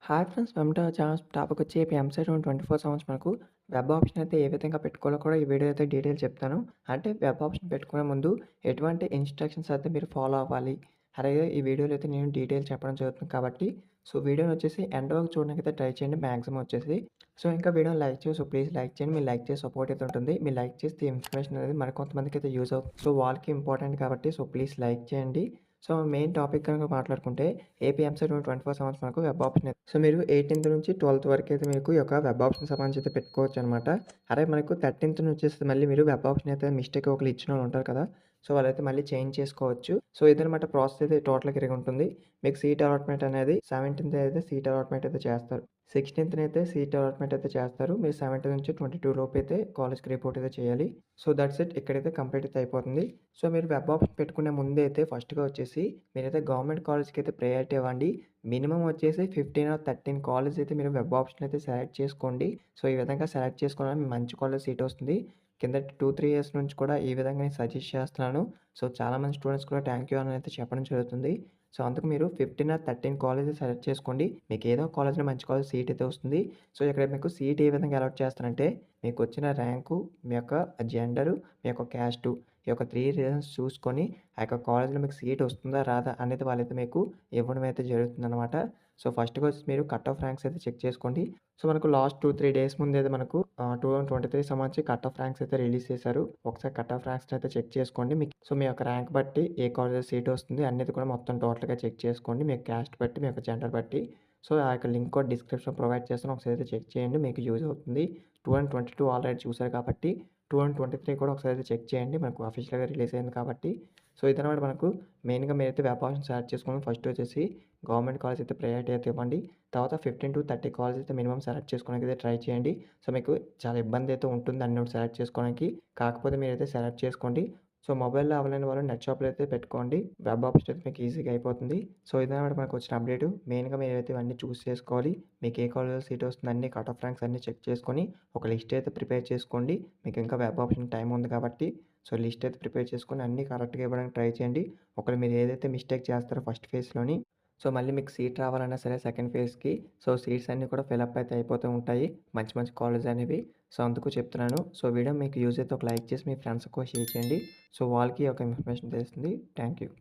Hi friends! Welcome to our channel. Topic వచ్చి EAMCET 24 sevens మనకు web option అయితే ఏ విధంగా పెట్టుకోవాలో కూడా ఈ వీడియో అయితే డీటెయిల్ చెప్తాను. అంటే వెబ్ ఆప్షన్ పెట్టుకునే ముందు ఎటువంటి ఇన్‌స్ట్రక్షన్స్ అయితే మీరు ఫాలో అవ్వాలి. అలాగే ఈ వీడియోలో అయితే నేను డీటెయిల్ చెప్పడం జరుగుతుంది కాబట్టి వీడియోని వచ్చేసి ఎండ్ వరకు చూడడానికైతే ట్రై చేయండి మాక్సిమం వచ్చేసి. ఇంకా వీడియోని లైక్ చేసి ప్లీజ్ లైక్ చేయండి. మీరు లైక్ చేసి సపోర్ట్ అయితే ఉంటుంది. మీరు లైక్ చేస్తే ఇన్ఫర్మేషన్ అనేది మరికొంతమందికి అయితే యూజ్ అవుతుంది. వాళ్ళకి ఇంపార్టెంట్ కాబట్టి ప్లీజ్ లైక్ చేయండి. మెయిన్ టాపిక్ కనుక మాట్లాడుకుంటే ఏపీ ఎంసెట్ 24 సెవెన్స్ మనకు వెబ్ ఆప్షన్ మీరు 18థ్ నుంచి 12థ్ వరకైతే మీకు ఈ యొక్క వెబ్ ఆప్షన్ సంబంధించి అయితే పెట్టుకోవచ్చనమాట. మనకు 13థ్ నుంచేసి మళ్ళీ మీరు వెబ్ ఆప్షన్ అయితే మిస్టేక్ ఒకళ్ళు ఇచ్చినోళ్ళు ఉంటారు కదా! వాళ్ళైతే మళ్ళీ చేంజ్ చేసుకోవచ్చు. ఇదనమాట ప్రాసెస్ అయితే టోటల్‌గా ఇలాగుంటుంది. మీకు సీట్ అలాట్‌మెంట్ అనేది 17థ్ అయితే సీట్ అలాట్‌మెంట్ అయితే చేస్తారు. 16థ్ అయితే సీట్ అలాట్‌మెంట్ అయితే చేస్తారు. మీరు 17 నుంచి 22 లోపైతే కాలేజ్‌కి రిపోర్ట్ అయితే చేయాలి. That's it. ఇక్కడైతే కంప్లీట్ అయితే అయిపోతుంది. మీరు వెబ్ ఆప్షన్ పెట్టుకునే ముందే అయితే ఫస్ట్‌గా వచ్చేసి మీరైతే గవర్నమెంట్ కాలేజ్‌కి అయితే ప్రయారిటీ ఇవ్వండి. మినిమమ్ వచ్చేసి 15 ఆర్ 13 కాలేజ్ అయితే మీరు వెబ్ ఆప్షన్ అయితే సెలెక్ట్ చేసుకోండి. ఈ విధంగా సెలెక్ట్ చేసుకోవడం మీకు మంచి కాలేజ్ సీట్ వస్తుంది. కింద 2, 3 ఇయర్స్ నుంచి కూడా ఈ విధంగా నేను సజెస్ట్ చేస్తున్నాను. చాలామంది స్టూడెంట్స్ కూడా థాంక్ యూ అని అయితే చెప్పడం జరుగుతుంది. అందుకు మీరు 15 ఆర్ 13 కాలేజెస్ సెలెక్ట్ చేసుకోండి. మీకు ఏదో కాలేజ్‌లో మంచి కాలేజ్ సీట్ అయితే వస్తుంది. ఇక్కడ మీకు సీట్ ఏ విధంగా అలాట్ చేస్తారంటే మీకొచ్చిన ర్యాంకు, మీ యొక్క జెండరు, మీ యొక్క క్యాస్టు ఈ యొక్క 3 రీజన్స్ చూసుకొని ఆ యొక్క కాలేజ్‌లో మీకు సీట్ వస్తుందా? రాదా? అనేది వాళ్ళైతే మీకు ఇవ్వడం అయితే జరుగుతుందనమాట. ఫస్ట్‌గా వచ్చి మీరు కట్ ఆఫ్ ర్యాంక్స్ అయితే చెక్ చేసుకోండి. మనకు లాస్ట్ 2, 3 డేస్ ముందైతే మనకు 2023 సంబంధించి కట్ ఆఫ్ ర్యాంక్స్ అయితే రిలీజ్ చేశారు. ఒకసారి కట్ ఆఫ్ ర్యాంక్స్‌ని అయితే చెక్ చేసుకోండి. మీ యొక్క ర్యాంక్ బట్టి ఏ కాలేజ్‌లో సీట్ వస్తుంది అనేది కూడా మొత్తం టోటల్‌గా చెక్ చేసుకోండి. మీ క్యాస్ట్ బట్టి, మీ యొక్క జెండర్ బట్టి. ఆ యొక్క లింక్ కూడా డిస్క్రిప్షన్‌లో ప్రొవైడ్ చేస్తాను. ఒకసారి అయితే చెక్ చేయండి. మీకు యూజ్ అవుతుంది. 2022 ఆల్రెడీ చూసారు కాబట్టి 2023 కూడా ఒకసారి అయితే చెక్ చేయండి. మనకు అఫీషియల్‌గా రిలీజ్ అయింది కాబట్టి. ఇదనమాట మనకు మెయిన్‌గా మీరైతే వెబ్ ఆప్షన్ సెలెక్ట్ చేసుకోండి. ఫస్ట్ వచ్చేసి గవర్నమెంట్ కాలేజ్ అయితే ప్రయారిటీ అయితే ఇవ్వండి. తర్వాత 15-30 కాలేజ్ అయితే మినిమమ్ సెలెక్ట్ చేసుకోవడానికి అయితే ట్రై చేయండి. మీకు చాలా ఇబ్బంది అయితే ఉంటుంది అన్ని సెలెక్ట్ చేసుకోవడానికి. కాకపోతే మీరైతే సెలెక్ట్ చేసుకోండి. మొబైల్‌లో అవ్వలేని వాళ్ళు నెట్ షాప్‌లో అయితే పెట్టుకోండి. వెబ్ ఆప్షన్ అయితే మీకు ఈజీగా అయిపోతుంది. ఇదనమాట మనకొచ్చిన అప్డేటు. మెయిన్‌గా మీరైతే ఇవన్నీ చూస్ చేసుకోవాలి. మీకు ఏ కాలేజ్‌లో సీట్ వస్తుంది అన్ని కట్ ఆఫ్ ర్యాంక్స్ అన్నీ చెక్ చేసుకొని ఒక లిస్ట్ అయితే ప్రిపేర్ చేసుకోండి. మీకు ఇంకా వెబ్ ఆప్షన్ టైం ఉంది కాబట్టి లిస్ట్ అయితే ప్రిపేర్ చేసుకొని అన్నీ కరెక్ట్‌గా ఇవ్వడానికి ట్రై చేయండి. ఒకవేళ మీరు ఏదైతే మిస్టేక్ చేస్తారో ఫస్ట్ ఫేజ్‌లోని మళ్ళీ మీకు సీట్ రావాలన్నా సరే సెకండ్ ఫేజ్‌కి సీట్స్ అన్నీ కూడా ఫిలప్ అయితే అయిపోతూ ఉంటాయి. మంచి మంచి కాలేజ్ అనేవి. అందుకు చెప్తున్నాను. వీడియో మీకు యూజ్ అయితే ఒక లైక్ చేసి మీ ఫ్రెండ్స్‌కి కూడా షేర్ చేయండి. వాళ్ళకి ఒక ఇన్ఫర్మేషన్ తెలుస్తుంది. Thank you.